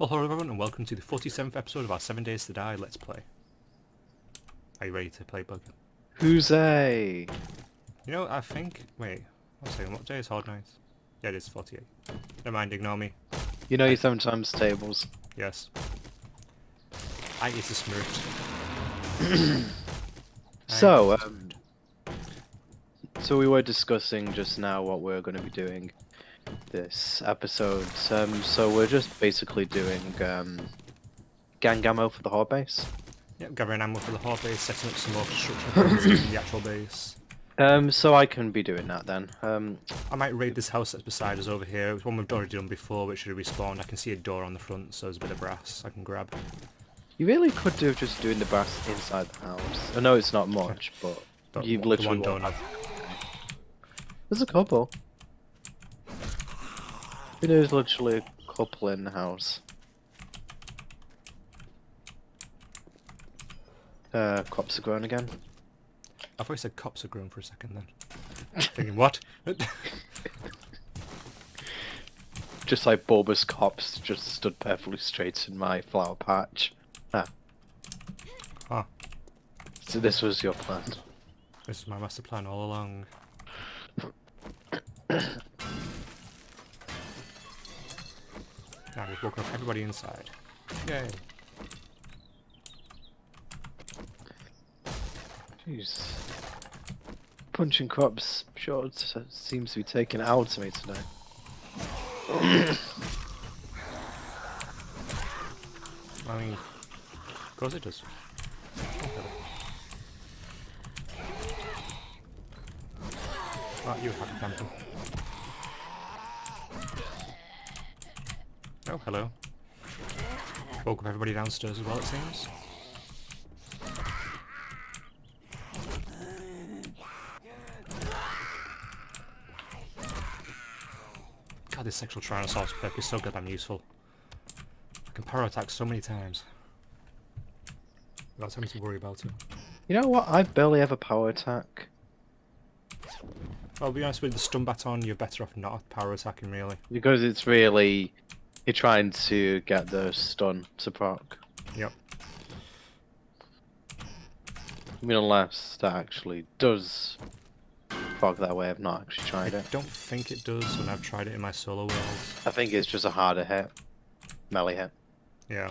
Well, hello everyone and welcome to the 47th episode of our 7 Days to Die Let's Play. Are you ready to play, Bug? Who's a? You know, I think... Wait, one second, what day is Hard Night? Yeah, it is 48. Never mind, ignore me. You know you sometimes tables. Yes. I is a smirk. So, so we were discussing just now what we're going to be doing this episode. So we're just basically doing gang ammo for the horde base. Yep, gathering ammo for the Horde base, setting up some more construction homes in the actual base. So I can be doing that then. I might raid this house that's beside us over here. It was one we've already done before, which should have respawned. I can see a door on the front, so there's a bit of brass I can grab. You really could do just doing the brass inside the house. I know it's not much, but you've literally the one don't have. There's a couple. There's literally a couple in the house. Crops are growing again. I thought you said cops are grown for a second then. Thinking, what? Just like bulbous cops just stood perfectly straight in my flower patch. Ah. Huh. So this was your plan. This is my master plan all along. Now we've woken up everybody inside. Yay. Jeez. Punching crops sure seems to be taking it out of me today. I mean, of course it does. Oh, you happy camper. Oh, hello. Woke up everybody downstairs as well, it seems. God, this sexual Tyrannosaurus perk is so goddamn useful. I can power attack so many times without having to worry about it. You know what? I barely ever power attack. Well, I'll be honest with the stun baton, you're better off not power attacking really. Because it's really... You're trying to get the stun to proc. Yep. I mean, unless that actually does proc that way, I've not actually tried it. I don't think it does when I've tried it in my solo worlds. I think it's just a harder hit. Melee hit. Yeah.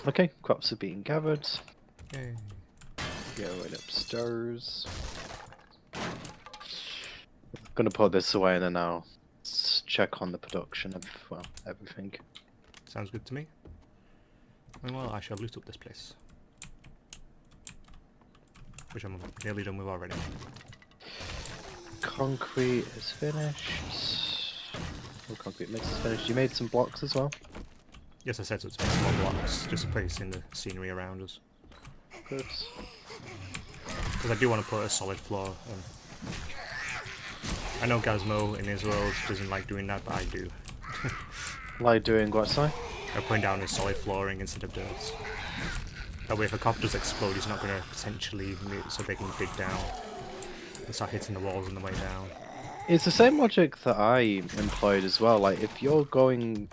Okay, crops are being gathered. Yay. Go right upstairs. Gonna put this away and then I'll check on the production of, well, everything. Sounds good to me. Well, I shall loot up this place. Which I'm nearly done with already. Concrete is finished. Oh, concrete mix is finished. You made some blocks as well? Yes, I set up some small blocks, just to place in the scenery around us. Good. Because I do want to put a solid floor in. I know Gazmo in his world doesn't like doing that, but I do. Like doing what, sorry? I'm putting down a solid flooring instead of dirt. That way if a cop does explode, he's not going to potentially move so they can dig down and start hitting the walls on the way down. It's the same logic that I employed as well. Like, if you're going...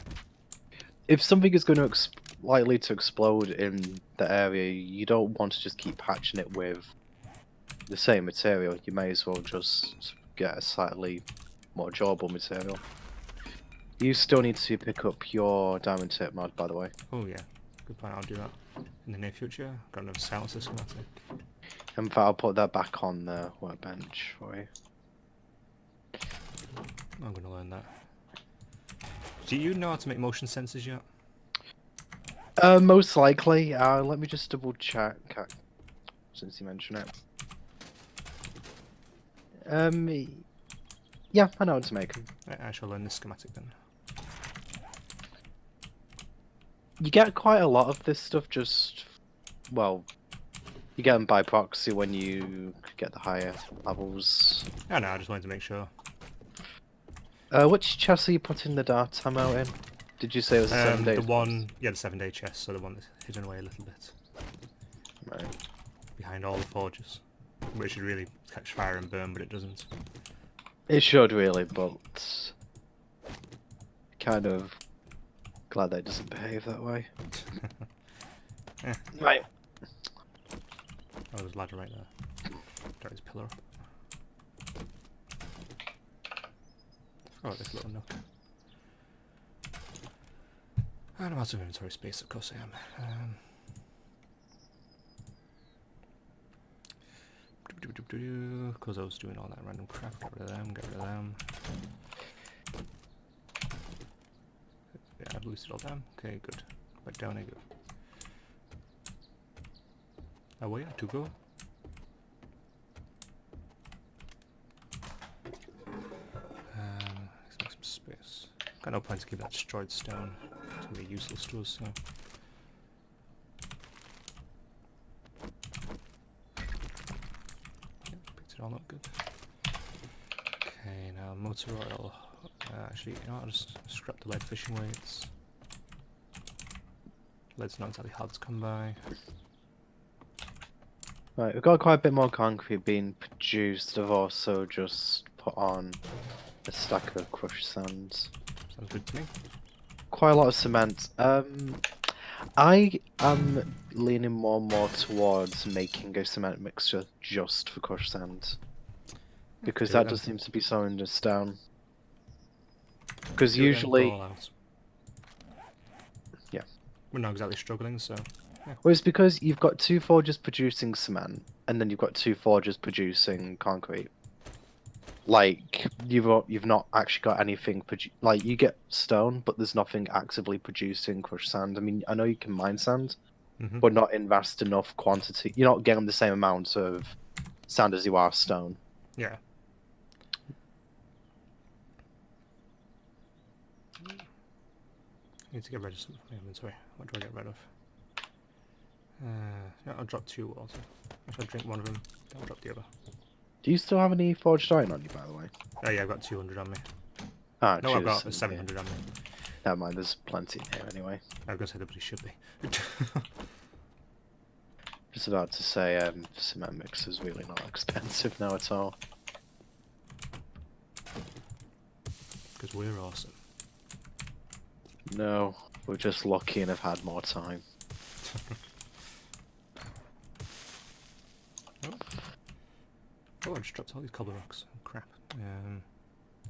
If something is going to likely to explode in the area, you don't want to just keep patching it with the same material. You may as well just get a slightly more durable material. You still need to pick up your diamond tip mod, by the way. Oh yeah, good point, I'll do that in the near future. Got another silencer schematic. In fact, I'll put that back on the workbench for you. I'm going to learn that. Do you know how to make motion sensors yet? Most likely. Let me just double check, since you mentioned it. Yeah, I know how to make them. I shall learn this schematic then. You get quite a lot of this stuff just, well, you get them by proxy when you get the higher levels. Oh no, I just wanted to make sure. Which chest are you putting the dart ammo in? Did you say it was the 7 days? The one, yeah, the 7-day chest, so the one that's hidden away a little bit. Right. Behind all the forges. Which should really catch fire and burn, but it doesn't. It should really, but kind of Glad that it doesn't behave that way. Yeah. Right. Oh, there's a ladder right there. There is a pillar up. Oh, this little nook. And I'm out of inventory space, of course I am. Because I was doing all that random crap. Get rid of them, get rid of them. Yeah, I've boosted all them. Okay, good. Back down I go. Away to go. Let's make some space. Got no point to keep that destroyed stone. It's gonna be useless to us, so. Picked it all up, good. Okay, now motor oil. Actually, you know what, I'll just scrap the lead fishing weights. Lead's not exactly hard to come by. Right, we've got quite a bit more concrete being produced. I've also just put on a stack of crushed sands. Sounds good to me. Quite a lot of cement. I am leaning more and more towards making a cement mixture just for crushed sand. Because Do it that then. does seem to be slowing us down. Because Do it then, go usually... all out. Yeah. We're not exactly struggling, so. Well, it's because you've got 2 forges producing cement, and then you've got 2 forges producing concrete. Like, you've not actually got anything... Like, you get stone, but there's nothing actively producing crushed sand. I mean, I know you can mine sand, but not in vast enough quantity. You're not getting the same amount of sand as you are stone. Yeah. Need to get rid of some inventory. What do I get rid of? Yeah, I'll drop 2 water. If I drink one of them, I'll drop the other. Do you still have any forged iron on you, by the way? Oh yeah, I've got 200 on me. Ah, No, I've got cheers. 700 on me. Never mind, there's plenty here anyway. I was going to say there probably should be. Just about to say, cement mix is really not expensive now at all. Because we're awesome. No, we're just lucky and have had more time. Oh, I just dropped all these cobble rocks. Oh, crap.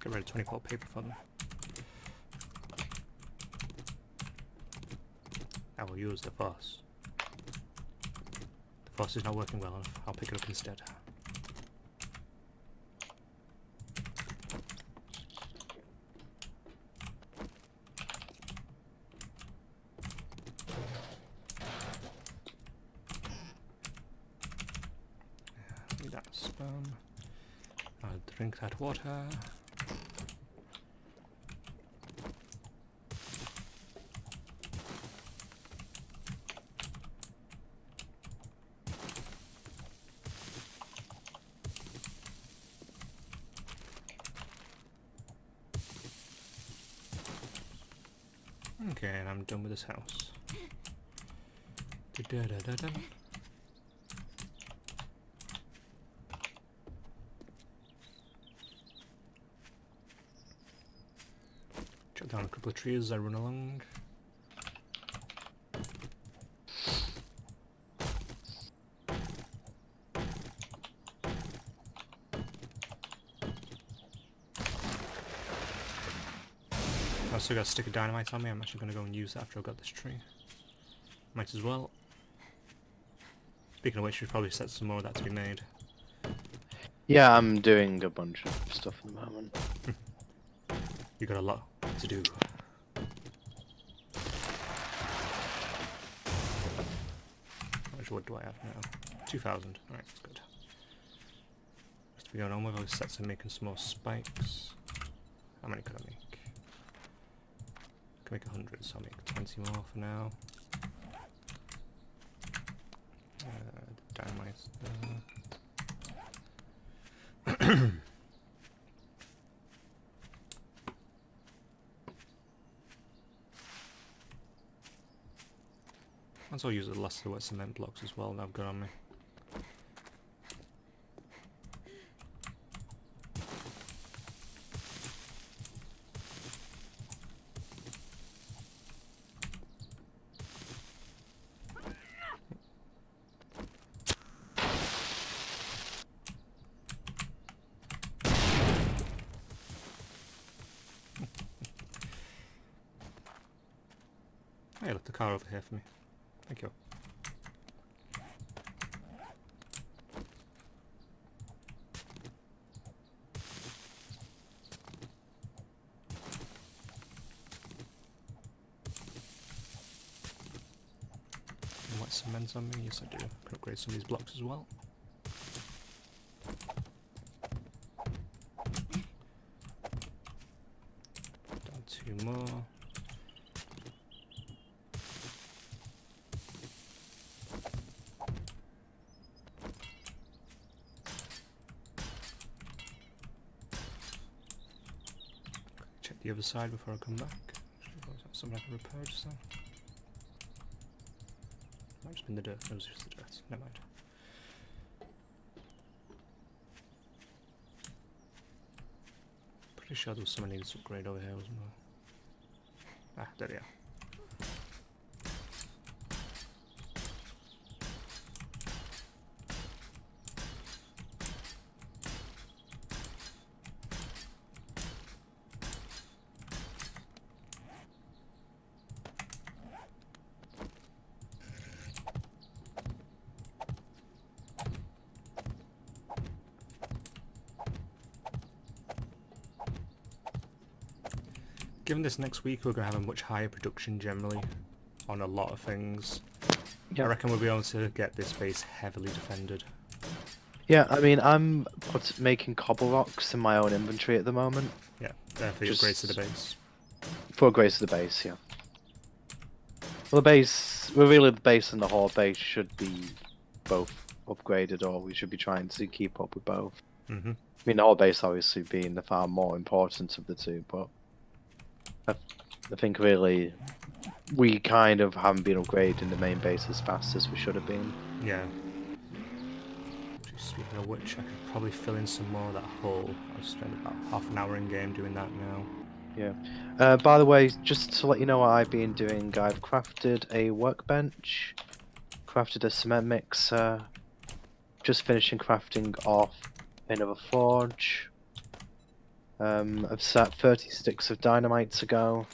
Get rid of 24 paper for them. I will use the force. The force is not working well enough. I'll pick it up instead. Need that spam. I'll drink that water. Okay, and I'm done with this house. Da-da-da-da-da. Chop down a couple of trees as I run along. I've still got a stick of dynamite on me. I'm actually going to go and use that after I've got this tree. Might as well. Speaking of which, we should probably set some more of that to be made. Yeah, I'm doing a bunch of stuff at the moment. You got a lot to do. How much wood do I have now? 2,000. Alright, that's good. Just be going on with those sets and making some more spikes. How many could I make? I can make 100, so I'll make 20 more for now. Dynamite there. I'll use the last of the wet cement blocks as well that I've got on me. Hey, left the car over here for me. Thank you. White cement on me? Yes, I do. Can upgrade some of these blocks as well. Down 2 more. Check the other side before I come back. Was that something I can repair just then? Might just been the dirt. It was just the dirt. Never mind. Pretty sure there was someone needed to upgrade over here, wasn't there? Ah, there we are. Given this next week, we're going to have a much higher production generally on a lot of things. Yep. I reckon we'll be able to get this base heavily defended. Yeah, I mean, I'm making cobble rocks in my own inventory at the moment. Yeah, for your upgrades to the base. For upgrades to the base, yeah. Well, the base and the horde base should be both upgraded, or we should be trying to keep up with both. Mm-hmm. I mean, the horde base obviously being the far more important of the two, but I think really we kind of haven't been upgrading the main base as fast as we should have been. Yeah. Speaking of which, I could probably fill in some more of that hole. I'll spend about half an hour in game doing that now. Yeah. By the way, just to let you know what I've been doing, I've crafted a workbench, crafted a cement mixer, just finishing crafting off another forge. I've set 30 sticks of dynamite to go,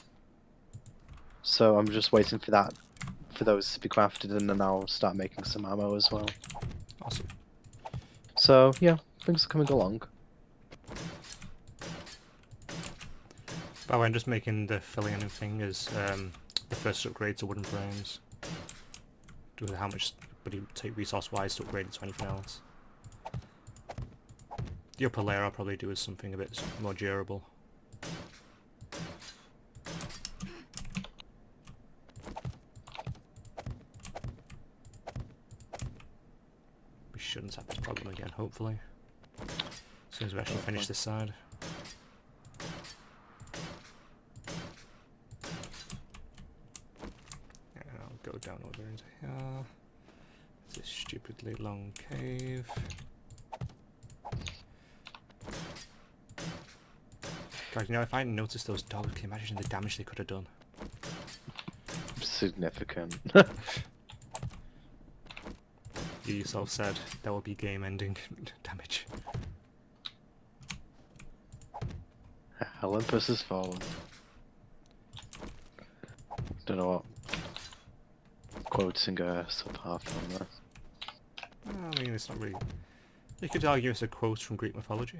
so I'm just waiting for those to be crafted, and then I'll start making some ammo as well. Awesome. So yeah, things are coming along. By the way, I'm just making the filling and thing as the first upgrade to wooden frames. Due to how much would it take resource-wise to upgrade it to anything else. The upper layer I'll probably do as something a bit more durable. We shouldn't have this problem again, hopefully. As soon as we actually finish this side. And I'll go down over into here. This stupidly long cave. God, you know, if I hadn't noticed those dogs, can you imagine the damage they could have done? Significant. You yourself said that would be game-ending damage. Olympus has fallen. Don't know what quoting apart from that. I mean, it's not really... You could argue it's a quote from Greek mythology.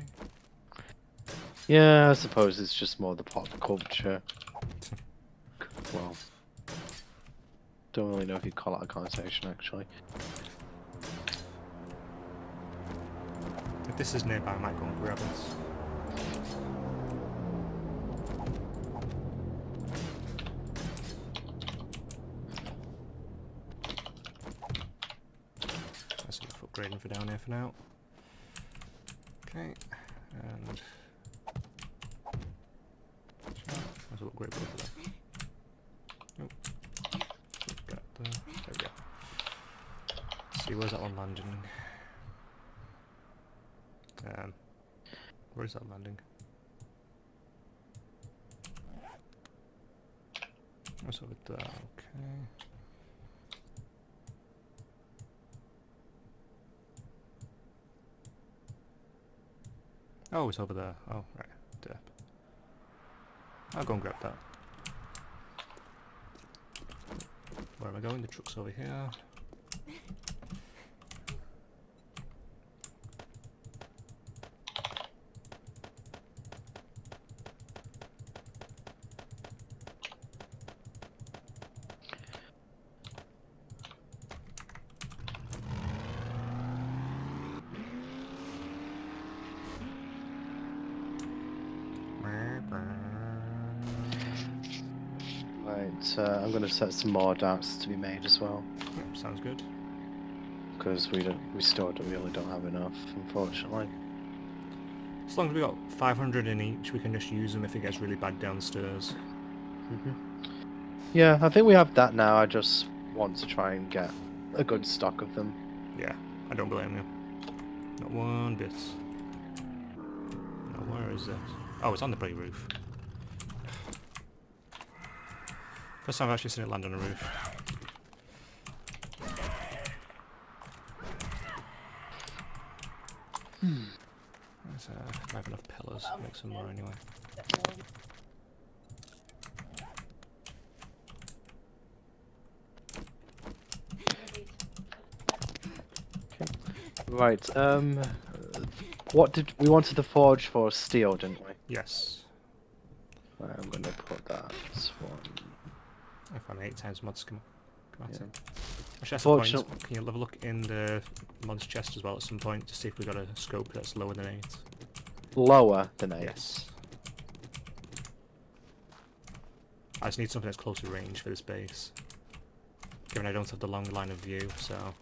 Yeah, I suppose it's just more the pop culture. Well, don't really know if you'd call it a connotation, actually. If this is nearby, I might go and grab it. That's enough upgrading for down here for now. Okay, and... Might as well upgrade both of them. Nope. Got the... There we go. Let's see, where's that one landing? Where is that landing? That's over there, okay. Oh, it's over there. Oh, right. There. I'll go and grab that. Where am I going? The truck's over here. Right, I'm gonna set some more darts to be made as well, Yep, sounds good. because we still really don't have enough, unfortunately. As long as we got 500 in each, we can just use them if it gets really bad downstairs. Yeah, I think we have that now. I just want to try and get a good stock of them. Yeah, I don't blame you. Not one bit. Now, where is this? Oh, it's on the bloody roof. First time I've actually seen it land on a roof. I have enough pillars. Make some more anyway. Right, what did we wanted the forge for steel, didn't we? Yes. Right, I'm gonna put that one. I found 8 times mod schematic. Yeah. Actually, that's a point. Can you have a look in the mods chest as well at some point to see if we got a scope that's lower than 8? Lower than 8? Yes. I just need something that's closer range for this base. Given I don't have the long line of view, so...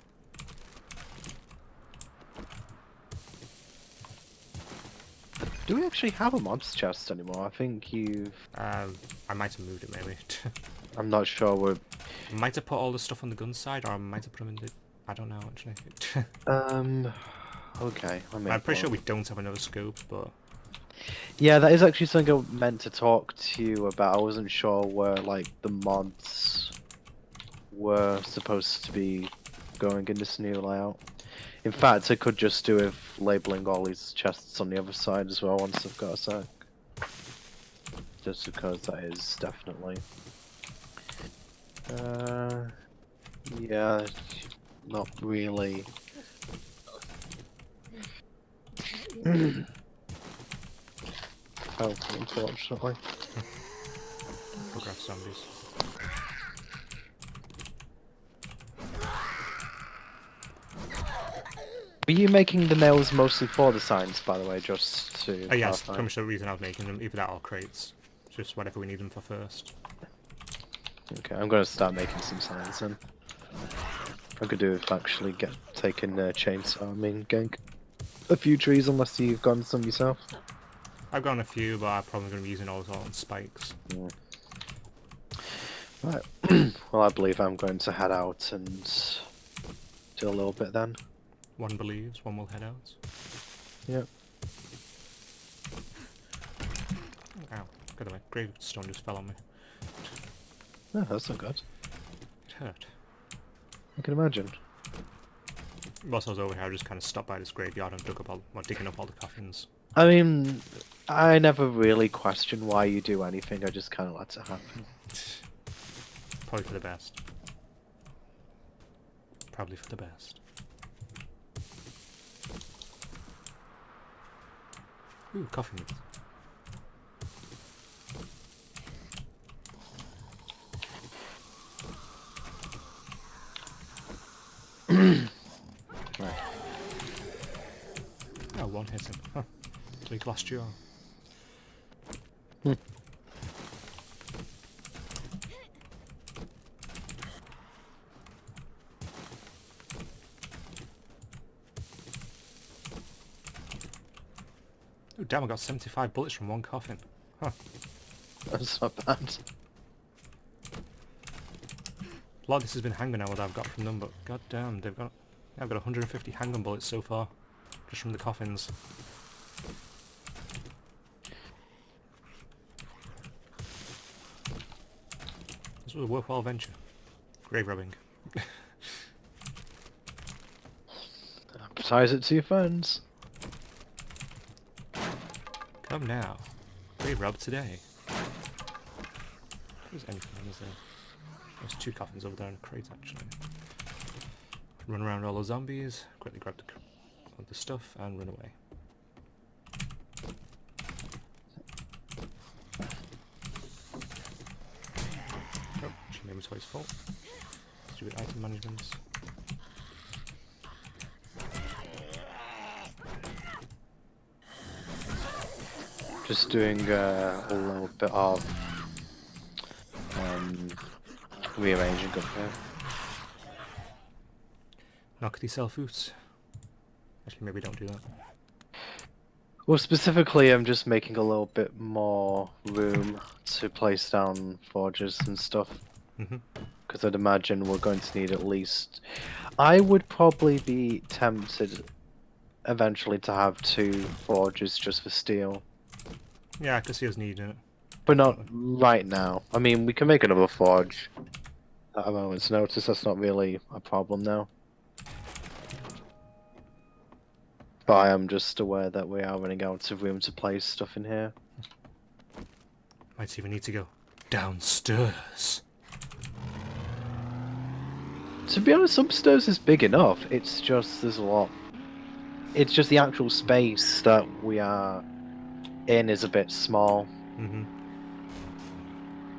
Do we actually have a mods chest anymore? I think you've... I might have moved it maybe. I'm not sure we're... I might have put all the stuff on the gun side, or I might have put them in the... I don't know, actually. Okay. I'm pretty sure we don't have another scope, but... Yeah, that is actually something I meant to talk to you about. I wasn't sure where, like, the mods were supposed to be going in this new layout. In fact, I could just do with labelling all these chests on the other side as well once I've got a sec. Just because that is definitely... yeah, not really... Oh, unfortunately. Photograph zombies. Were you making the nails mostly for the signs, by the way, just to... Oh yes, pretty much the reason I was making them, either that or crates. Just whatever we need them for first. Okay, I'm gonna start making some signs then. I could do with actually taking a chainsaw, getting a few trees unless you've gotten some yourself. I've gotten a few, but I'm probably going to be using all on spikes. Yeah. Right. Well, I believe I'm going to head out and do a little bit then. One believes, one will head out. Yep. Ow, by the way, gravestone just fell on me. Oh, that's not good. It hurt. I can imagine. Whilst I was over here, I just kind of stopped by this graveyard and digging up all the coffins. I mean, I never really question why you do anything, I just kind of let it happen. Probably for the best. Probably for the best. Ooh, coffee meat. Right. Oh, one hit him. Huh. Big last jar. Oh damn, I got 75 bullets from one coffin. Huh. That's not bad. A lot of this has been handgun ammo that I've got from them, but god damn, I've got 150 handgun bullets so far. Just from the coffins. This was a worthwhile venture. Grave robbing. Advertise it to your friends. Come now. Grave rob today. Is anything, is there? There's 2 coffins over there in a crate actually. Run around all the zombies, quickly grab all the stuff and run away. Oh, she made my toy's fault. Stupid item management. Just doing a little bit of rearranging up here. Knock yourself out. Actually, maybe don't do that. Well, specifically, I'm just making a little bit more room to place down forges and stuff. Because I'd imagine we're going to need at least... I would probably be tempted eventually to have 2 forges just for steel. Yeah, I can see us needing it. But not right now. I mean, we can make another forge at a moment's notice. That's not really a problem now. But I am just aware that we are running out of room to place stuff in here. Might even need to go downstairs. To be honest, upstairs is big enough. It's just there's a lot. It's just the actual space that we are in is a bit small.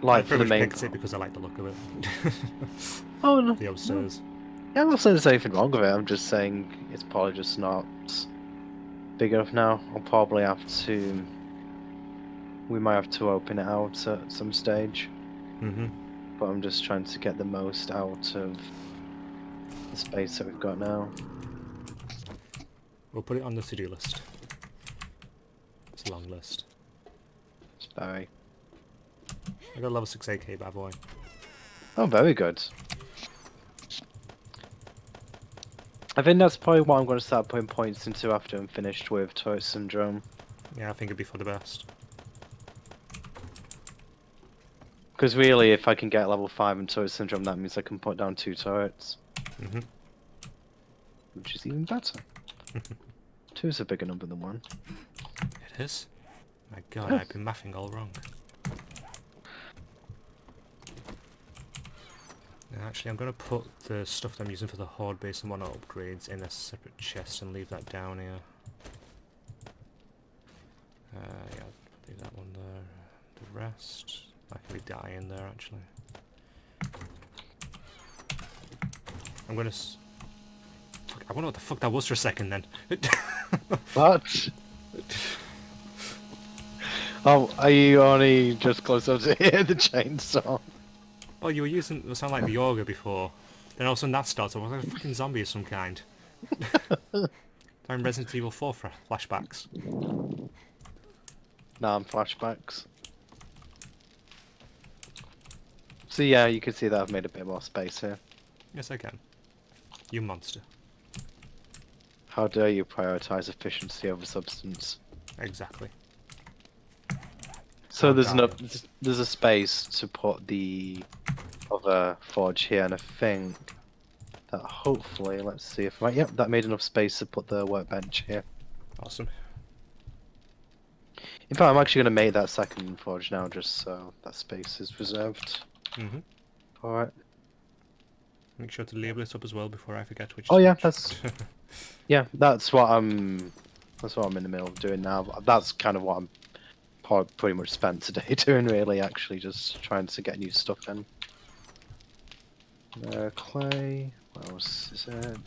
Like I for the main. picked it because I like the look of it. Oh no. The upstairs. Yeah, I'm not saying there's anything wrong with it. I'm just saying it's probably just not big enough now. I'll probably have to. We might have to open it out at some stage. But I'm just trying to get the most out of the space that we've got now. We'll put it on the to-do list. It's a long list. It's very. I got a level 6 AK, bad boy. Oh, very good. I think that's probably what I'm going to start putting points into after I'm finished with Turret Syndrome. Yeah, I think it'd be for the best. Because really, if I can get level 5 in Turret Syndrome, that means I can put down 2 turrets. Which is even better. 2 is a bigger number than 1. It is? My god, I've been mathing all wrong. Actually, I'm going to put the stuff that I'm using for the Horde base and whatnot upgrades in a separate chest and leave that down here. Yeah, leave that one there. The rest, I can leave the iron there actually. I'm going to... I wonder what the fuck that was for a second then. What? Oh, are you only just close up to hear the chainsaw? Oh, you were using the sound like the Yorga before. Then all of a sudden that starts. I was like a fucking zombie of some kind. I'm Resident Evil 4 for flashbacks. Nah, I'm flashbacks. So yeah, you can see that I've made a bit more space here. Yes, I can. You monster. How dare you prioritize efficiency over substance? Exactly. So there's a space to put the other forge here, and I think that hopefully, let's see if yep, that made enough space to put the workbench here. Awesome. In fact, I'm actually going to make that second forge now, just so that space is reserved. Alright. Make sure to label it up as well before I forget which. Oh yeah, that's yeah, that's what I'm in the middle of doing now. That's kind of what I'm pretty much spent today doing, really, actually, just trying to get new stuff in. Clay, what else is it?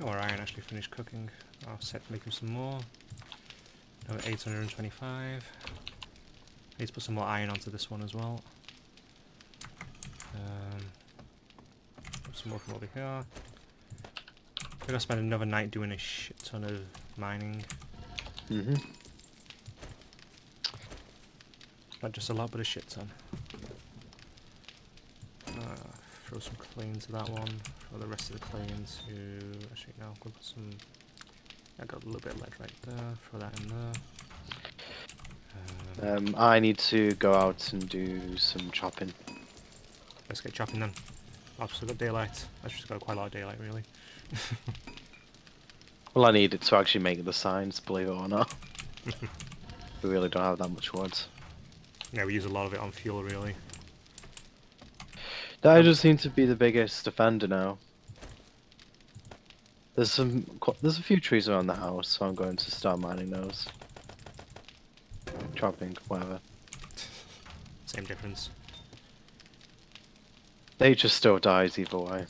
Oh, our iron actually finished cooking. I'll set making some more. Now 825. Need to put some more iron onto this one as well. Put some more from over here. I'm gonna spend another night doing a shit ton of mining. Not just a lot, but a shit ton. Throw some clay into that one. Throw the rest of the clay into... Actually, no, I'm gonna put some... I got a little bit of lead right there. Throw that in there. I need to go out and do some chopping. Let's get chopping then. I've still got daylight. I've just got quite a lot of daylight, really. Well, I need it to actually make the signs, believe it or not. We really don't have that much wood. Yeah, we use a lot of it on fuel, really. That just seems to be the biggest offender now. There's a few trees around the house, so I'm going to start mining those. Chopping, whatever. Same difference. Nature still dies either way.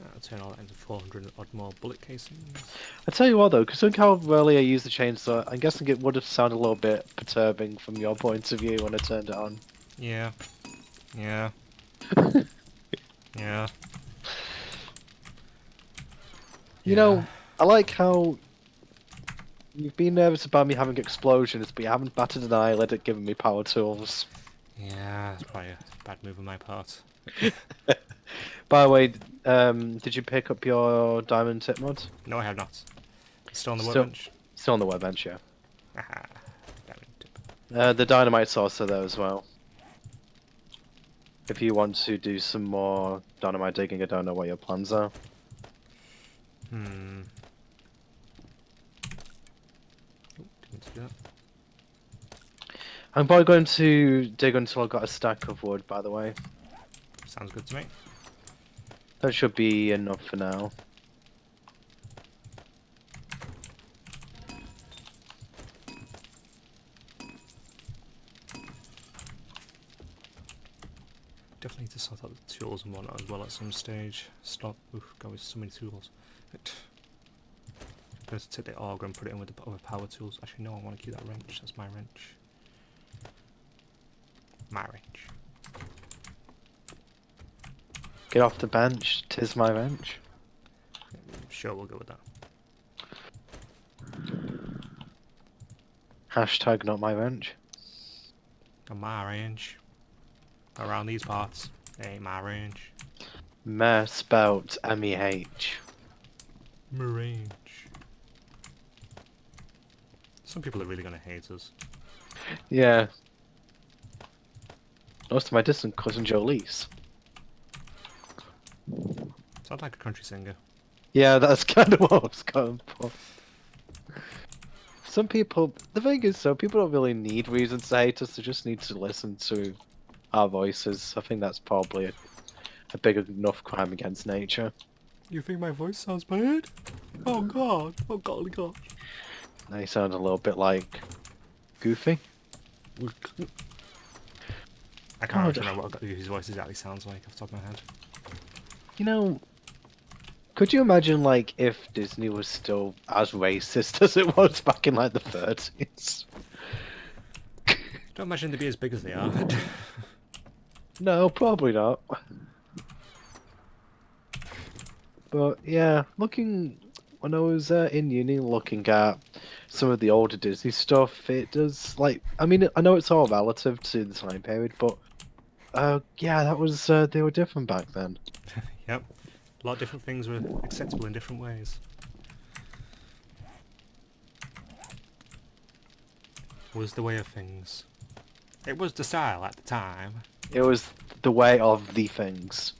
I'll turn all that into 400 odd more bullet casings. I tell you what though, because look how rarely I use the chainsaw, I'm guessing it would have sounded a little bit perturbing from your point of view when I turned it on. Yeah. Yeah. Yeah. You know, I like how you've been nervous about me having explosions, but you haven't batted an eyelid at giving me power tools. Yeah, that's probably a bad move on my part. By the way, did you pick up your diamond tip mod? No, I have not. It's still on the Still- workbench? Still on the workbench, yeah. Aha. Diamond tip. The dynamite source are there as well. If you want to do some more dynamite digging, I don't know what your plans are. Hmm. Oh, didn't do that. I'm probably going to dig until I've got a stack of wood, by the way. Sounds good to me. That should be enough for now. Definitely need to sort out the tools and whatnot as well at some stage. Stop. Oof, God, with so many tools. I'm going to take the auger and put it in with the other power tools. Actually, no, I want to keep that wrench. That's my wrench. My wrench. Get off the bench, 'tis my wrench. Sure, we'll go with that. Hashtag not my wrench. On my range. Around these parts. Ain't my range. Meh spelt M-E-H. My range. Some people are really going to hate us. Yeah. Most of my distant cousin Jolise. Sounds like a country singer. Yeah, that's kind of what I was going for. Some people, the thing is, so people don't really need reasons to hate us, they just need to listen to our voices. I think that's probably a big enough crime against nature. You think my voice sounds bad? Oh god. Oh golly gosh. Now you sound a little bit like Goofy. I can't actually remember what his voice exactly sounds like off the top of my head. You know, could you imagine like if Disney was still as racist as it was back in like the 30s? Don't imagine they'd be as big as they are. No, probably not. But yeah, looking when I was in uni, looking at some of the older Disney stuff, it does like I mean I know it's all relative to the time period, but yeah, that was they were different back then. Yep. A lot of different things were acceptable in different ways. Was the way of things. It was the style at the time. It was the way of the things.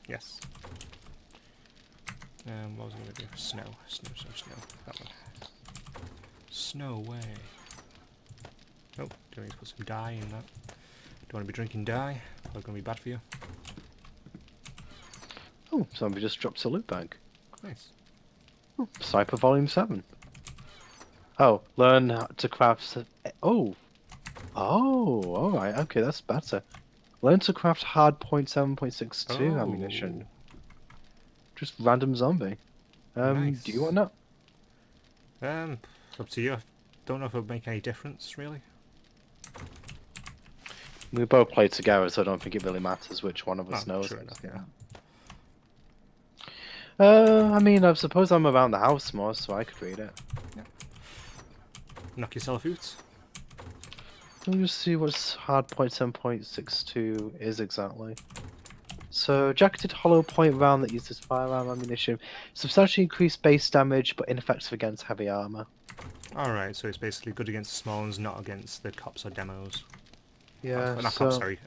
Yes. What was I going to do? Snow. Snow. That one. Snow way. Oh, do I need to put some dye in that? Don't want to be drinking dye. Probably going to be bad for you. Oh, somebody just dropped a loot bag. Nice. Oh, Sniper Volume 7. Oh, learn how to craft... Oh! Oh, alright, okay, that's better. Learn to craft hardpoint 7.62 ammunition. Just random zombie. Nice. Do you want that? Up to you. I don't know if it would make any difference, really. We both play together, so I don't think it really matters which one of us knows True it. enough, yeah. I mean, I suppose I'm around the house more, so I could read it. Yeah. Knock yourself out. Let me just see what hardpoint 7.62 is exactly. So, jacketed hollow point round that uses firearm ammunition. Substantially increased base damage, but ineffective against heavy armor. Alright, so it's basically good against the small ones, not against the cops or demos. Yeah, Not so... cops, sorry.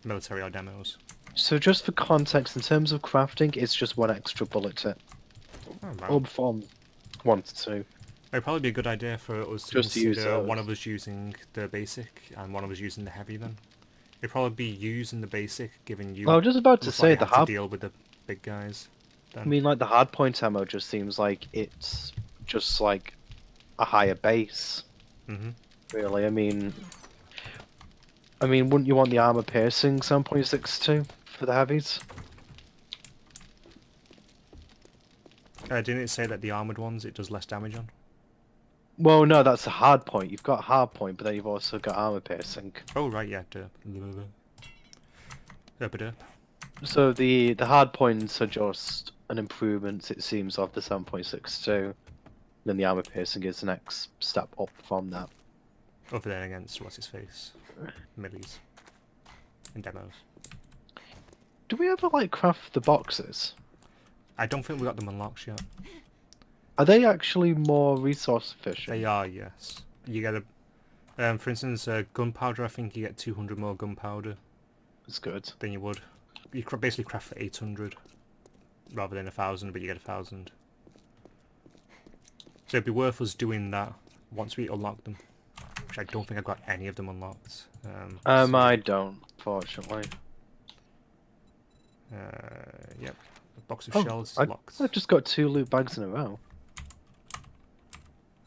Military or demos. So just for context, in terms of crafting, it's just one extra bullet tip. Oh, wow. Or from 1 to 2. It'd probably be a good idea for us to Just to use consider one those. of us using the basic and one of us using the heavy then. It'd probably be using the basic, giving you I was just about to most say likely the have to hard. deal with the big guys. I Then. mean, like the hard point ammo just seems like it's just like a higher base. Mm-hmm. Really, I mean, wouldn't you want the armor piercing 7.62 for the heavies? Didn't it say that the armoured ones it does less damage on? Well, no, that's a hard point. You've got hard point, but then you've also got armor piercing. Oh, right, yeah. Derp. Derp. So the hard points are just an improvement, it seems, of the 7.62. Then the armor piercing is the next step up from that. Other than against what's his face? Millies. In demos. Do we ever like craft the boxes? I don't think we got them unlocked yet. Are they actually more resource efficient? They are, yes. You get a... for instance, gunpowder, I think you get 200 more gunpowder That's good. than you would. You basically craft for 800 rather than 1,000, but you get 1,000. So it'd be worth us doing that once we unlock them. Which I don't think I've got any of them unlocked. So, I don't, fortunately. yep. A box of Oh, shells is I locked. just got 2 loot bags in a row.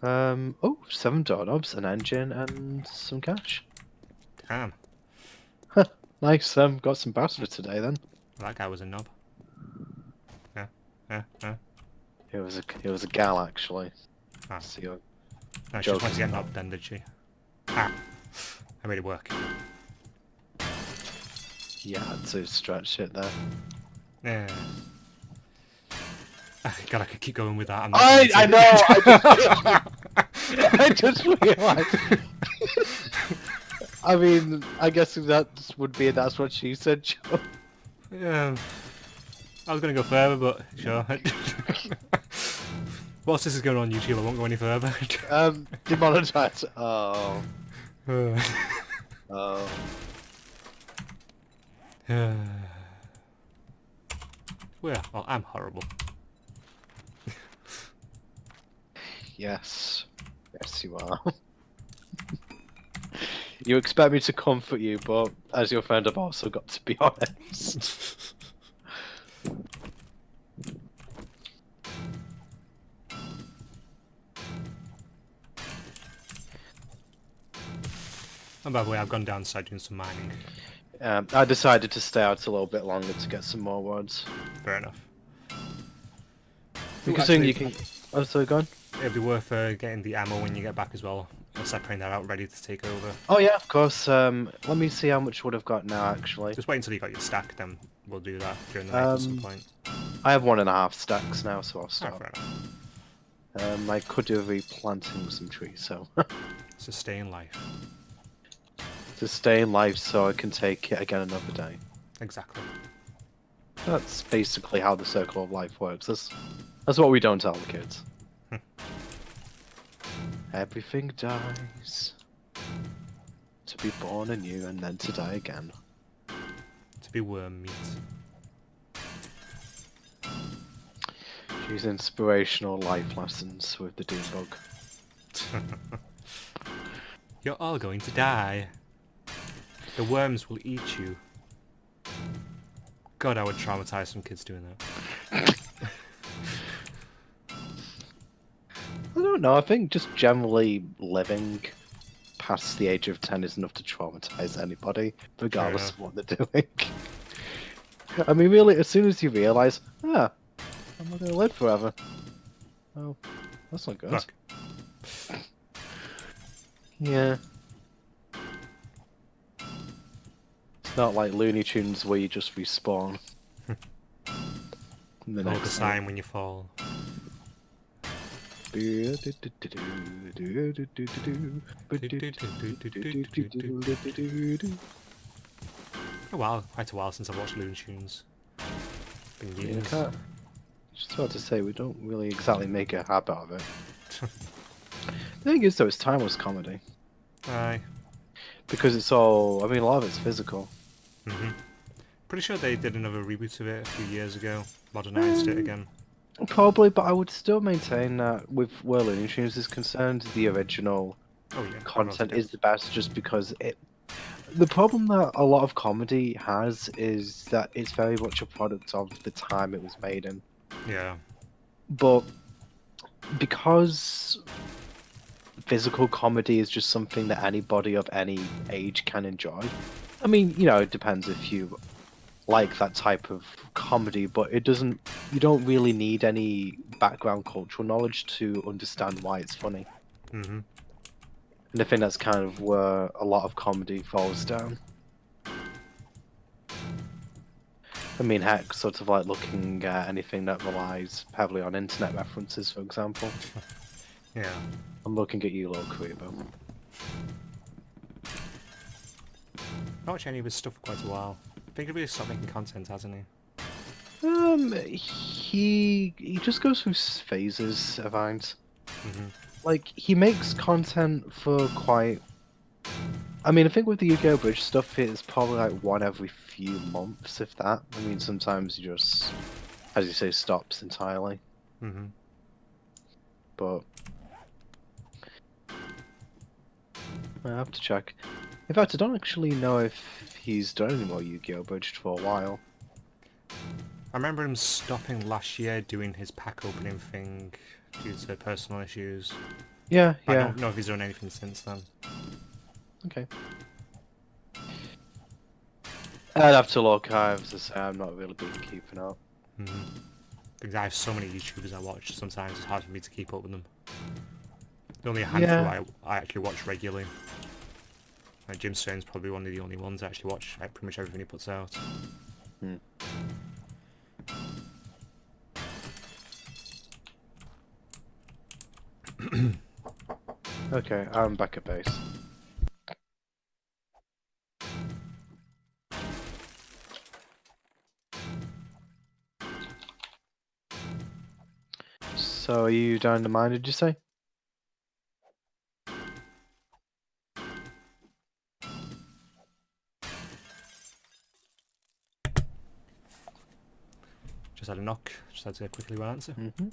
Oh, 7 doorknobs, an engine, and some cash. Damn. Nice, got some bastard today then. That guy was a knob. It was a gal actually. Ah. See you. No, she just wanted to get knobbed then, did she? Ah. I made it work. Yeah, had to stretch it there. Yeah. God, I could keep going with that. I'm not I going know. to. I just realized. I mean, I guess that would be that's what she said, Joe. Yeah. I was going to go further, but sure. Whilst this is going on YouTube, I won't go any further. Demonetized. Oh. Oh. Well, I'm horrible. Yes. Yes, you are. You expect me to comfort you, but as your friend, I've also got to be honest. And by the way, I've gone downside doing some mining. I decided to stay out a little bit longer to get some more words. Fair enough. Considering you can... Oh, so go on. It'd be worth getting the ammo when you get back as well. And separating that out, ready to take over. Oh yeah, of course. Let me see how much wood I've got now, actually. Just wait until you got your stack, then we'll do that during the night at some point. I have 1.5 stacks now, so I'll Oh, stop. fair enough. I could do replanting some trees, so... Sustain life. to stay in life so I can take it again another day. Exactly. That's basically how the circle of life works. That's what we don't tell the kids. Everything dies. To be born anew and then to die again. To be worm meat. Use inspirational life lessons with the Doom Bug. You're all going to die. The worms will eat you. God, I would traumatize some kids doing that. I don't know, I think just generally living past the age of 10 is enough to traumatize anybody, regardless of what they're doing. I mean, really, as soon as you realise, I'm not going to live forever. Oh, that's not good. Look. Yeah. It's not like Looney Tunes where you just respawn. Hold the sign when you fall. Quite a while since I've watched Looney Tunes. Been years. Just about to say, we don't really exactly make a habit of it. The thing is, though, it's timeless comedy. Aye. Because it's all, I mean, a lot of it's physical. Pretty sure they did another reboot of it a few years ago, modernized it again. Probably, but I would still maintain that with where Looney Tunes is concerned, the original Oh yeah, content is the best just because it. The problem that a lot of comedy has is that it's very much a product of the time it was made in. Yeah. But because physical comedy is just something that anybody of any age can enjoy. I mean, you know, it depends if you like that type of comedy, but it doesn't. You don't really need any background cultural knowledge to understand why it's funny. Mhm. And I think that's kind of where a lot of comedy falls down. I mean, heck, sort of like looking at anything that relies heavily on internet references, for example. Yeah. I'm looking at you, little Karibo. Not watched any of his stuff for quite a while. I think he really stopped making content, hasn't he? He just goes through phases, I find. Mhm. Like, he makes content for quite... I mean, I think with the Yu-Gi-Oh! Bridge stuff, it's probably like one every few months, if that. I mean, sometimes he just, as you say, stops entirely. Mhm. But I have to check. In fact, I don't actually know if he's done any more Yu-Gi-Oh! Bridged for a while. I remember him stopping last year doing his pack opening thing due to personal issues. Yeah, I yeah. don't know if he's done anything since then. Okay. I'd have to look. I have to say, I'm not really been keeping up. Mhm. Because I have so many YouTubers I watch, sometimes it's hard for me to keep up with them. Only a handful I actually watch regularly. Jim Stone's probably one of the only ones I actually watch pretty much everything he puts out. Hmm. Okay, I'm back at base. So are you down the mine, did you say? Just had a knock, just had to quickly answer. Mm-hmm.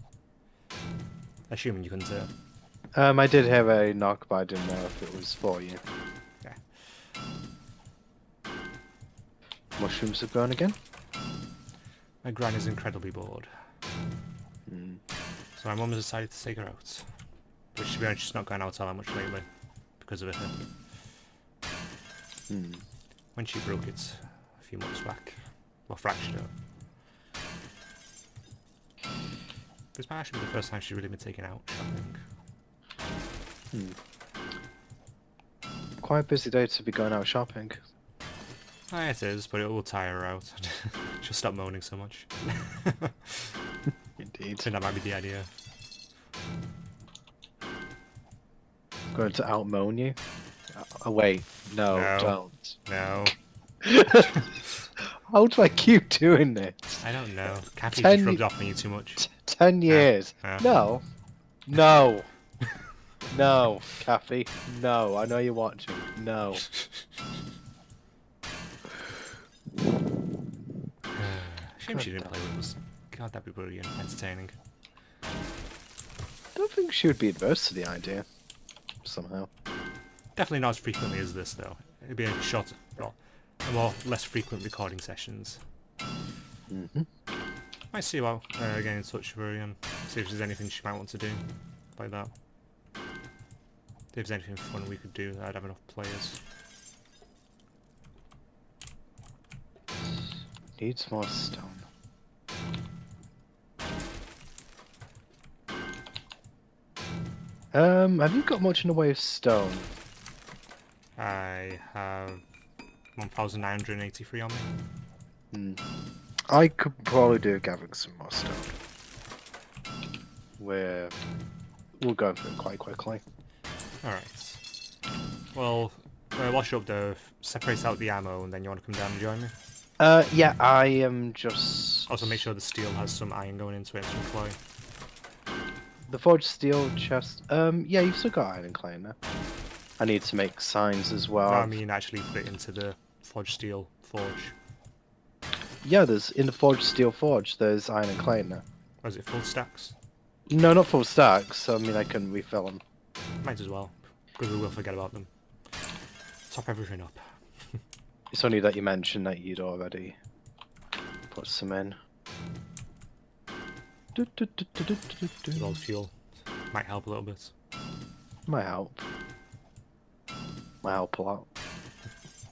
Assuming you couldn't I did have a knock, but I didn't know if it was for you. Yeah. Mushrooms have gone again? My gran is incredibly bored. Mm. So my mum has decided to take her out. Which, to be honest, she's not going out all that much lately because of her hip. Mm. When she broke it a few months back, well, fractured it. This might actually be the first time she's really been taken out shopping. Quite a busy day to be going out shopping. It is, but it will tire her out. She'll stop moaning so much. Indeed. I think that might be the idea. Going to outmoan you? Oh wait, no, No. don't. No. How do I keep doing this? I don't know. Kathy 10 just rubbed off on you too much. 10 years. Yeah. No. No. No, Kathy. No, I know you're watching. No. Shame she didn't play with us. God, that'd be brilliant. Entertaining. I don't think she would be adverse to the idea. Somehow. Definitely not as frequently as this, though. It'd be a shorter, well, a more less frequent recording sessions. Mm-hmm. Might see about getting in touch with her and see if there's anything she might want to do like that. If there's anything fun we could do, I'd have enough players. Needs more stone. Have you got much in the way of stone? I have 1,983 on me. I could probably do gathering some more stone. We'll go through it quite quickly. Alright. Well, wash up though, separate out the ammo, and then you want to come down and join me? Yeah, I am just... Also make sure the steel has some iron going into it, some clay. The forged steel chest... yeah, you've still got iron and clay in there. I need to make signs as well. No, I mean actually put it into the forged steel forge. Yeah, there's in the Forged Steel Forge. There's iron and clay in there. Or is it full stacks? No, not full stacks. I mean, I can refill them. Might as well, because we will forget about them. Top everything up. It's only that you mentioned that you'd already put some in. With all the fuel. Might help a little bit. Might help. Might help a lot.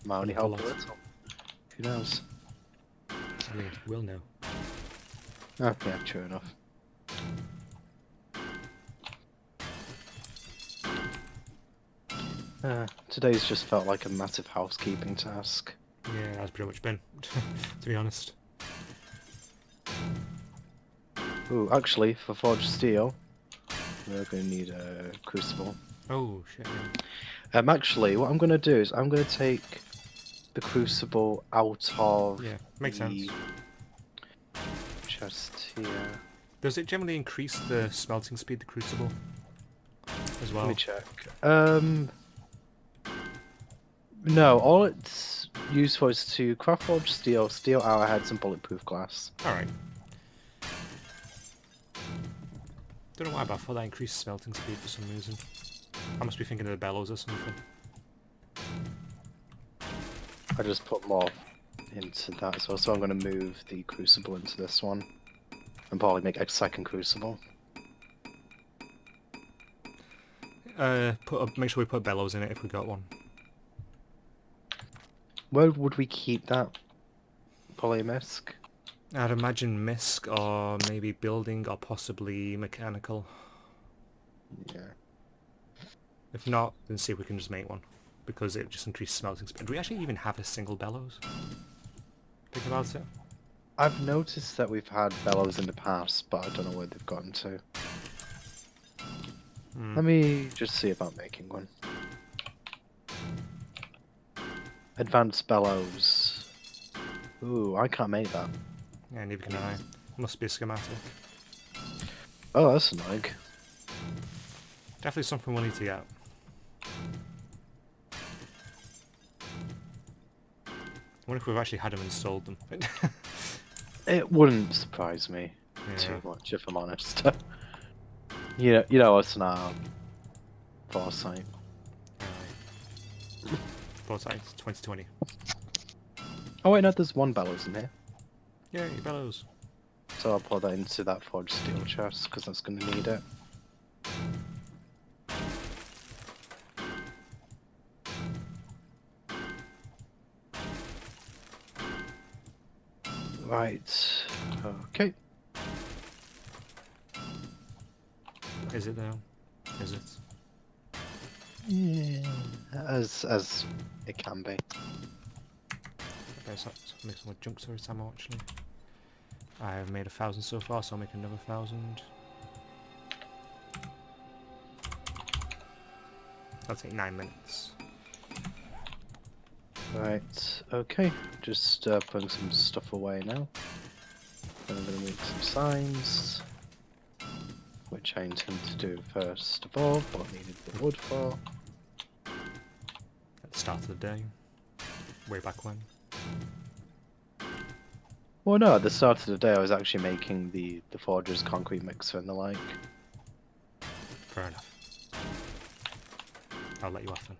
Might only help a lot. little. Who knows? I mean, we'll know. Oh, yeah, true enough. Today's just felt like a massive housekeeping task. Yeah, that's pretty much been, to be honest. Ooh, actually, for Forged Steel, we're going to need a crucible. Oh, shit, yeah. Actually, what I'm going to do is I'm going to take the crucible out of Yeah, makes sense. chest here. Does it generally increase the smelting speed, the crucible? As well? Let me check. No, all it's used for is to craft forged steel, steel arrowheads, and bulletproof glass. Alright. Don't know why, but I thought that increased smelting speed for some reason. I must be thinking of the bellows or something. I just put more into that as well, so I'm going to move the crucible into this one. And probably make a second crucible. Make sure we put bellows in it if we got one. Where would we keep that polymisk? I'd imagine misc or maybe building or possibly mechanical. Yeah. If not, then see if we can just make one. Because it just increased smelting speed. Do we actually even have a single bellows? Think about it. I've noticed that we've had bellows in the past, but I don't know where they've gotten to. Let me just see about making one. Advanced bellows. Ooh, I can't make that. Yeah, neither can I. Must be a schematic. Oh, that's annoying. Definitely something we'll need to get. I wonder if we've actually had them installed them. It wouldn't surprise me too Yeah. much, if I'm honest. you know it's not foresight. Alright. Foresight 2020. Oh wait, no, there's one bellows in here. Yay, bellows. So I'll put that into that forged steel chest, because that's going to need it. Right. Okay. Is it though? Is it? Yeah. As it can be. Okay, so let's make some more junk storage ammo actually. I've made 1,000 so far, so I'll make another 1,000. That'll take 9 minutes. Right. Okay. Just putting some stuff away now. Then I'm going to make some signs, which I intend to do first of all, what needed the wood for. At the start of the day. Way back when. Well, no, at the start of the day I was actually making the forger's concrete mixer and the like. Fair enough. I'll let you off then.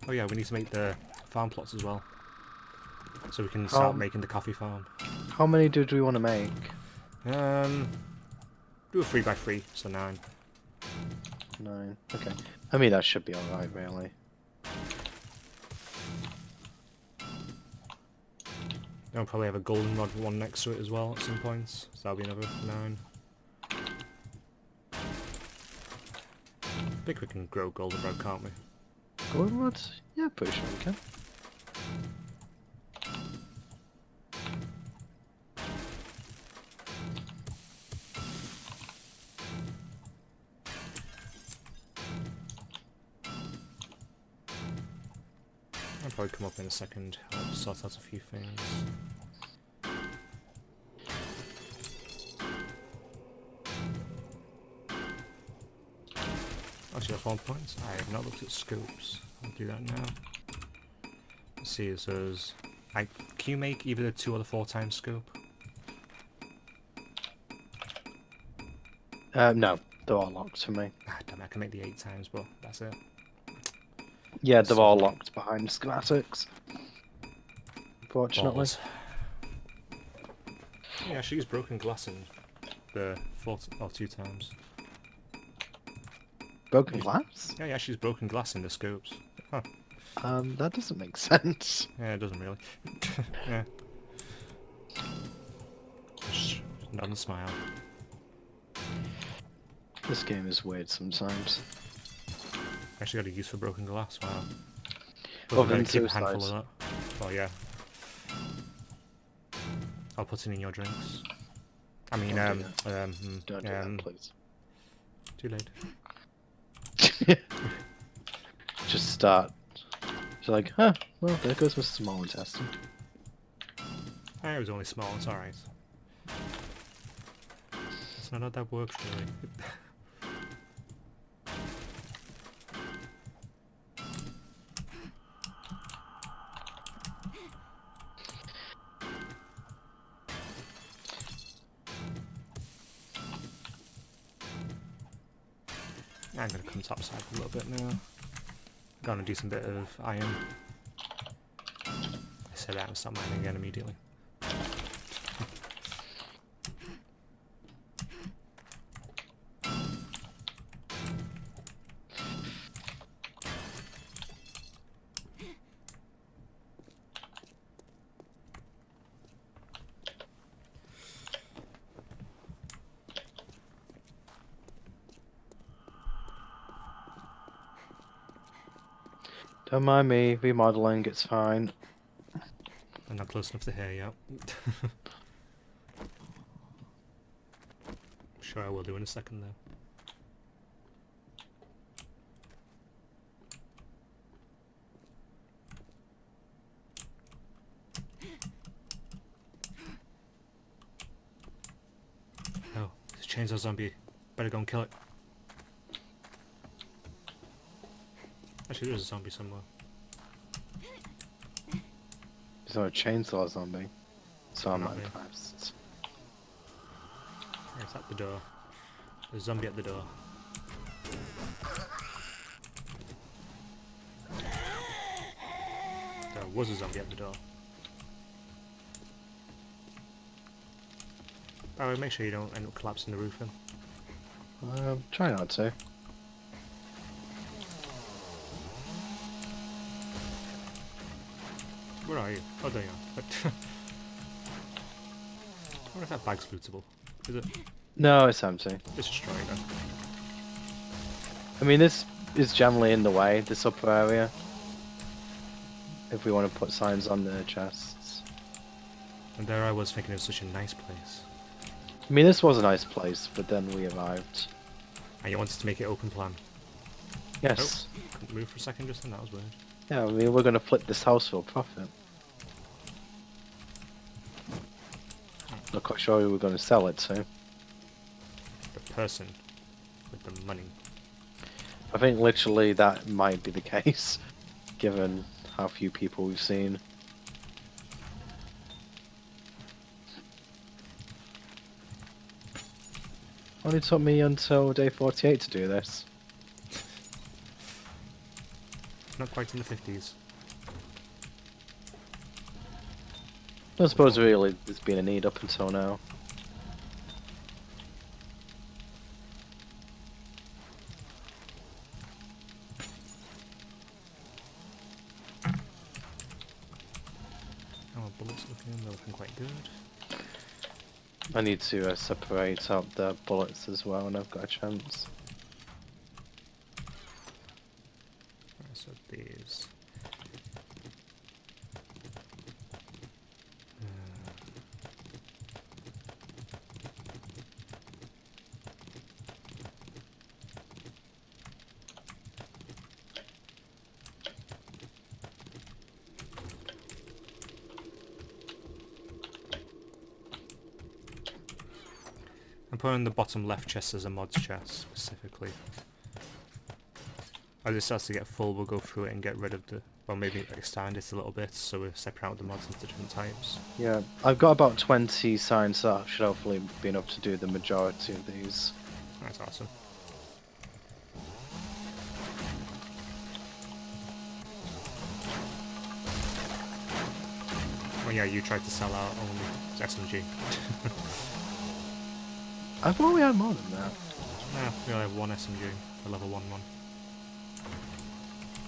Oh yeah, we need to make the farm plots as well. So we can start making the coffee farm. How many did we want to make? Do a 3x3, so 9. 9. Okay. I mean, that should be alright, really. I'll probably have a golden rod one next to it as well at some points, so that'll be another 9. I think we can grow goldenrod, can't we? Goldenrod? Yeah, pretty sure we can. I'll probably come up in a second. I'll sort out a few things. Actually, that's one point. I have not looked at scopes. I'll do that now. Let's see, it says, can you make either the 2 or the 4 times scope? No, they're all locked for me. Ah, damn it, I can make the 8 times, but that's it. Yeah, they're So- all locked behind schematics. Unfortunately. Balls. Yeah, she used broken glass in the 4 or 2 times. Broken glass? Yeah, she's broken glass in the scopes. Huh. That doesn't make sense. Yeah, it doesn't really. Yeah. Just nod and smile. This game is weird sometimes. Actually got a use for broken glass, wow. Other We're going than to keep a handful suicides. of that. Oh yeah. I'll put it in your drinks. I mean, Don't do Don't do that, please. Too late. Just start. She's like, huh, well, there goes my small intestine. It was only small, it's alright. That's not how that works, really. I'm gonna come topside for a little bit now. Got a decent bit of iron. I said that and start mining again immediately. Don't mind me, remodeling, it's fine. I'm not close enough to here yet. Sure I will do in a second though. Oh, there's a chainsaw zombie. Better go and kill it. Actually, there's a zombie somewhere. There's no chainsaw zombie. So I'm Not not me. impressed. Yeah, it's at the door. There's a zombie at the door. There was a zombie at the door. By the way, make sure you don't end up collapsing the roof in. Try not to. Where are you? Oh, there you are. I wonder if that bag's lootable. Is it? No, it's empty. Let's destroy it then. I mean, this is generally in the way, this upper area. If we want to put signs on the chests. And there I was thinking it was such a nice place. I mean, this was a nice place, but then we arrived. And you wanted to make it open plan. Yes. Couldn't move for a second just then, that was weird. Yeah, I mean, we're going to flip this house for a profit. Not quite sure who we're going to sell it to. The person with the money. I think literally that might be the case, given how few people we've seen. Only took me until day 48 to do this. Not quite in the 50s. I suppose really there's been a need up until now. How are bullets looking? They're looking quite good. I need to separate out the bullets as well when I've got a chance. Right, so these. I'm putting the bottom left chest as a mods chest specifically. As it starts to get full, we'll go through it and get rid of the Well, maybe expand it a little bit so we separate out the mods into different types. Yeah, I've got about 20 signs that should hopefully be enough to do the majority of these. That's awesome. Oh yeah, you tried to sell out only SMG. I thought we had more than that. No, we only have one SMG, a level 1 one.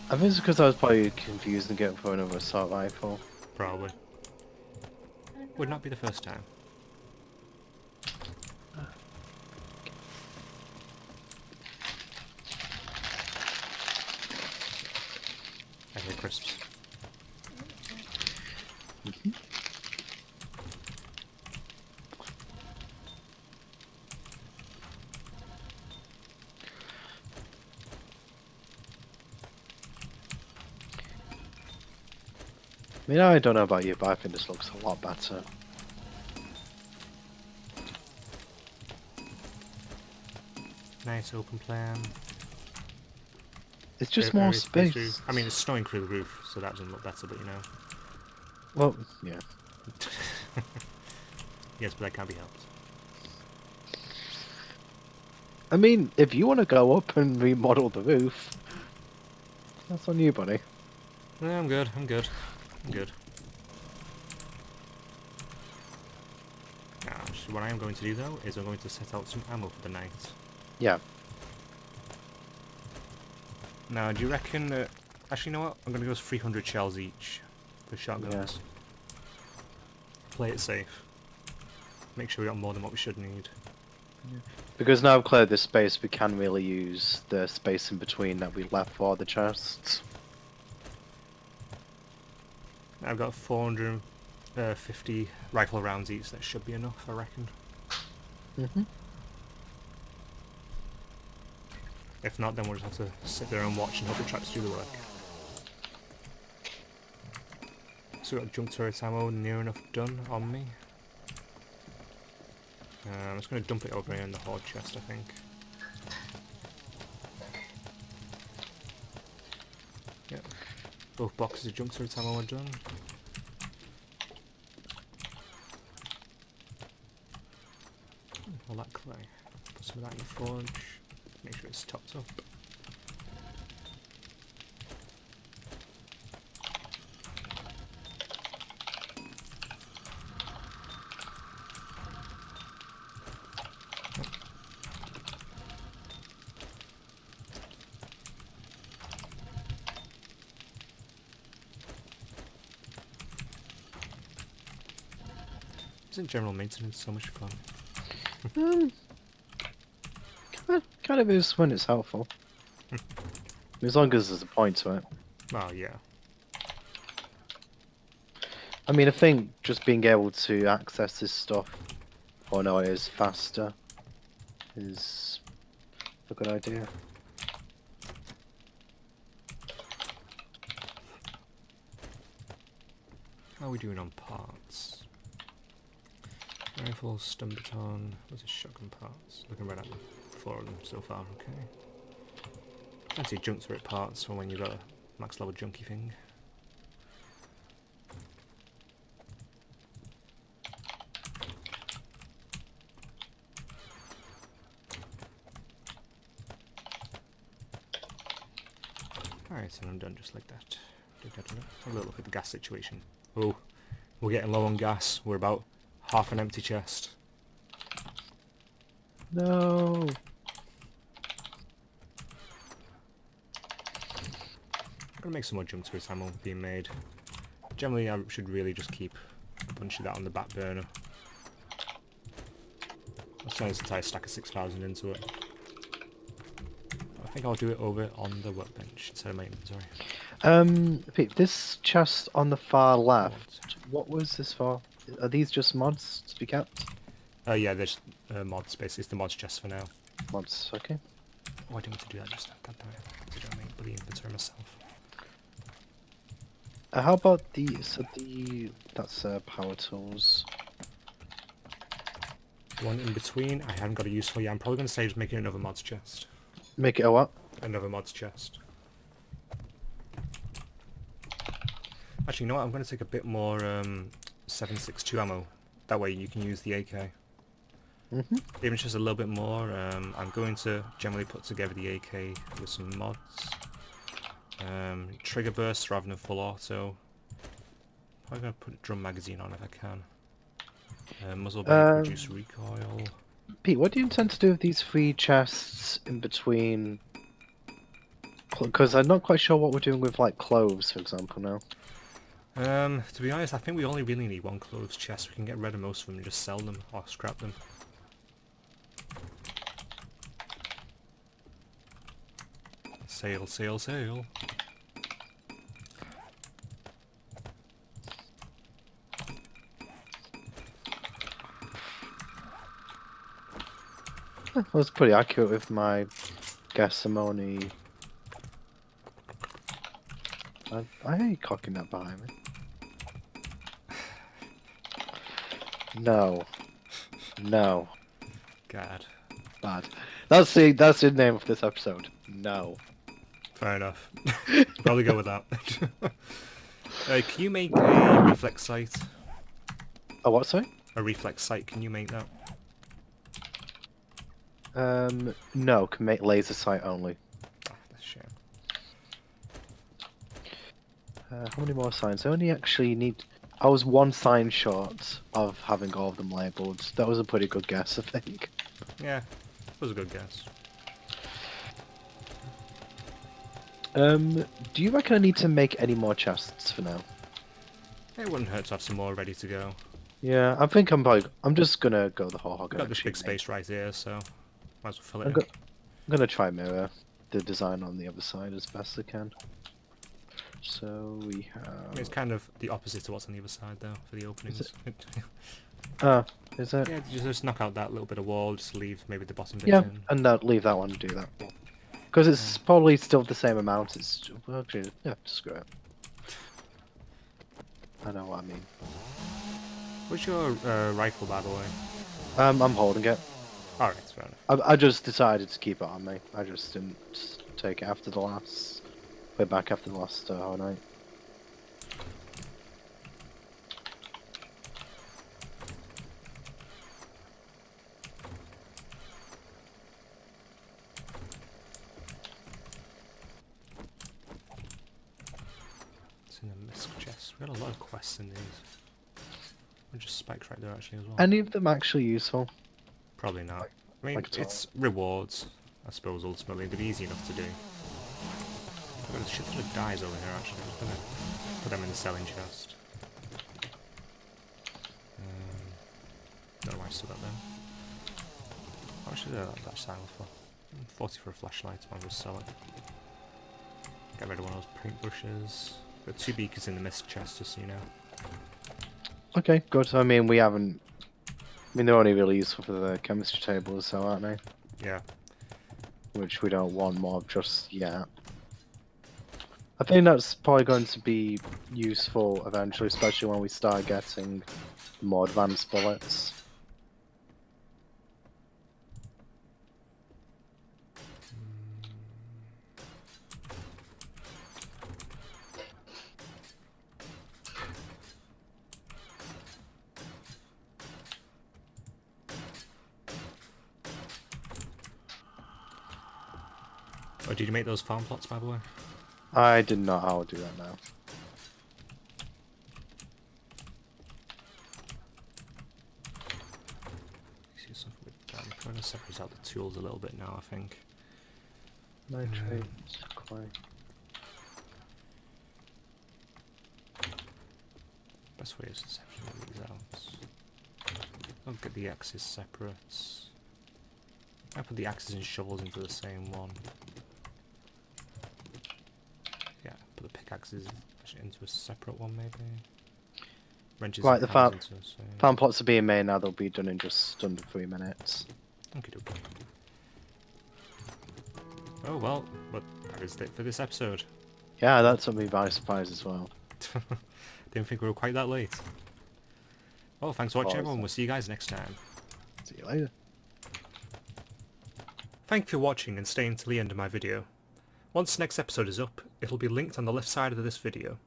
I think it's because I was probably confused and getting for another assault rifle. Probably. Would not be the first time. I hear crisps. I mean, I don't know about you, but I think this looks a lot better. Nice open plan. It's just more space. I mean, it's snowing through the roof, so that doesn't look better, but you know. Well, yeah. Yes, but that can't be helped. I mean, if you want to go up and remodel the roof, that's on you, buddy. Yeah, I'm good, I'm good. I'm good. Now, what I am going to do though, is I'm going to set out some ammo for the night. Yeah. Now, do you reckon that... Actually, you know what? I'm going to go with 300 shells each for shotguns. Yeah. Play it safe. Make sure we got more than what we should need. Because now I've cleared this space, we can really use the space in between that we left for the chests. I've got 450 rifle rounds each. That should be enough, I reckon. If not, then we'll just have to sit there and watch and hope the traps do the work. So we've got junk turret ammo near enough done on me. I'm just going to dump it over here in the horde chest, I think. Yep. Both boxes of junk turret ammo are done. All that clay. Put some of that in the forge. Make sure it's topped up. Isn't general maintenance so much fun? Kind of is when it's helpful. As long as there's a point to it. Oh yeah. I mean, I think just being able to access this stuff, or no, it is faster, is a good idea. How are we doing on parts? Rifle, stun baton, what's a shotgun parts? Looking right at them. 4 of them so far, okay. Fancy junk turret parts for when you've got a max level junky thing. Alright, and I'm done just like that. Have a little look at the gas situation. Oh, we're getting low on gas. We're about half an empty chest. No. I'm gonna make some more jump turret ammo being made. Generally, I should really just keep a bunch of that on the back burner. I'll turn this entire stack of 6,000 into it. I think I'll do it over on the workbench instead of my inventory. Pete, this chest on the far left, what was this for? Are these just mods to be kept? Yeah, there's mods, basically. It's the mods chest for now. Mods, okay. Oh, I didn't mean to do that just now. God damn it. Did I make bloody inventory myself? How about that's power tools. One in between, I haven't got a use for yet. I'm probably going to say just making another mods chest. Make it a what? Another mods chest. Actually, you know what? I'm going to take a bit more 7.62 ammo. That way you can use the AK. Mhm. Even just a little bit more. I'm going to generally put together the AK with some mods. Trigger burst rather than full auto. I'm going to put a drum magazine on if I can. Muzzle brake, reduce recoil. Pete, what do you intend to do with these 3 chests in between? Because I'm not quite sure what we're doing with like clothes, for example, now. To be honest, I think we only really need 1 clothes chest. We can get rid of most of them and just sell them or scrap them. Sail, sail, sail. I was pretty accurate with my guess. I'm only. I hear you cocking that behind me. No. No. God. Bad. That's the name of this episode. No. Fair enough. Probably go with that. Can you make a reflex sight? Oh, what, sorry? A reflex sight, can you make that? No, can make laser sight only. Ah, that's a shame. How many more signs? I only actually need. I was 1 sign short of having all of them labelled. That was a pretty good guess, I think. Yeah, was a good guess. Do you reckon I need to make any more chests for now? It wouldn't hurt to have some more ready to go. Yeah, I think I'm just gonna go the whole hog. We've got this big space right here, so might as well fill it I'm in. gonna try mirror the design on the other side as best I can. So we have. I mean, it's kind of the opposite to what's on the other side, though, for the openings. Is it? Yeah, just knock out that little bit of wall, just leave maybe the bottom bit Yeah, in. and leave that one and do that. Because it's probably still the same amount. It's well, actually, yeah, screw it. I know what I mean. What's your rifle, by the way? I'm holding it. Alright, fair enough. I just decided to keep it on me. I just didn't take it after the last. Way back after the last whole night. It's in the misc chest. We had a lot of quests in these. We're just spikes right there, actually, as well. Any of them actually useful? Probably not. I mean, like it's rewards, I suppose, ultimately. They're easy enough to do. I've got a shit ton of dyes over here, actually. I'm just gonna put them in the selling chest. Don't know why I still got them. How much did that sale for? 40 for a flashlight, I'll just sell it. Get rid of one of those paintbrushes. Got 2 beakers in the mist chest, just so you know. Okay, good. I mean, we haven't. I mean, they're only really useful for the chemistry tables, so aren't they? Yeah. Which we don't want more of just yet. I think that's probably going to be useful eventually, especially when we start getting more advanced bullets. Oh, did you make those farm plots, by the way? I did not. I'll do that now. See something with that. I'm trying to separate out the tools a little bit now, I think. Nitrate, quite. Best way is to separate these out. I'll get the axes separate. I put the axes and shovels into the same one. Yeah, put the pickaxes into a separate one, maybe. Wrenches Right, and the hammers into the same. Farm plots are being made now. They'll be done in just under 3 minutes. Okie dokie. Oh well, but that is it for this episode. Yeah, that took me by surprise as well. Didn't think we were quite that late. Well, thanks for watching, Pause. everyone. We'll see you guys next time. See you later. Thank you for watching and staying till the end of my video. Once the next episode is up, it'll be linked on the left side of this video.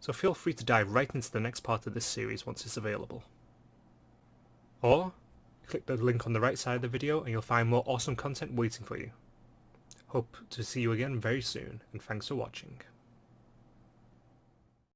so feel free to dive right into the next part of this series once it's available. Or, click the link on the right side of the video and you'll find more awesome content waiting for you. Hope to see you again very soon, and thanks for watching.